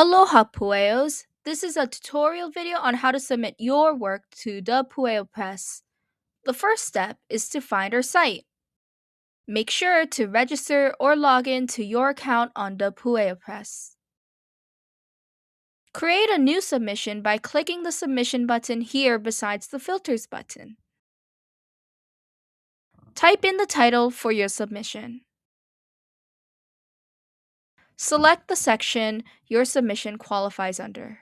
Aloha Pueos! This is a tutorial video on how to submit your work to the Pueo Press. The first step is to find our site. Make sure to register or log in to your account on the Pueo Press. Create a new submission by clicking the submission button here besides the filters button. Type in the title for your submission. Select the section your submission qualifies under.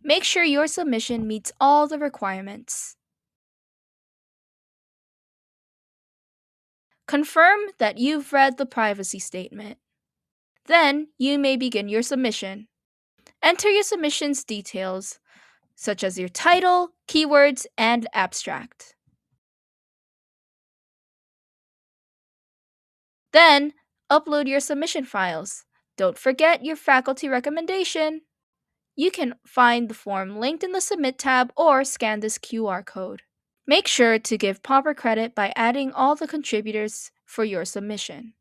Make sure your submission meets all the requirements. Confirm that you've read the privacy statement. Then you may begin your submission. Enter your submission's details, such as your title, keywords, and abstract. Then upload your submission files. Don't forget your faculty recommendation. You can find the form linked in the Submit tab or scan this QR code. Make sure to give proper credit by adding all the contributors for your submission.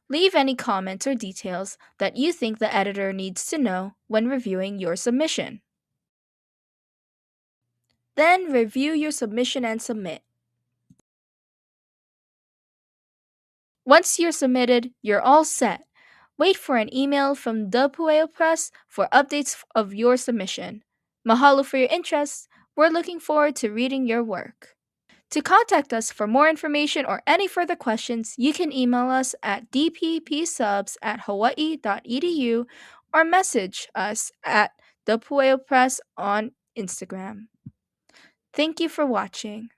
Leave any comments or details that you think the editor needs to know when reviewing your submission. Then review your submission and submit. Once you're submitted, you're all set. Wait for an email from the Pueo Press for updates of your submission. Mahalo for your interest. We're looking forward to reading your work. To contact us for more information or any further questions, you can email us at dppsubs@hawaii.edu or message us at the Pueo Press on Instagram. Thank you for watching.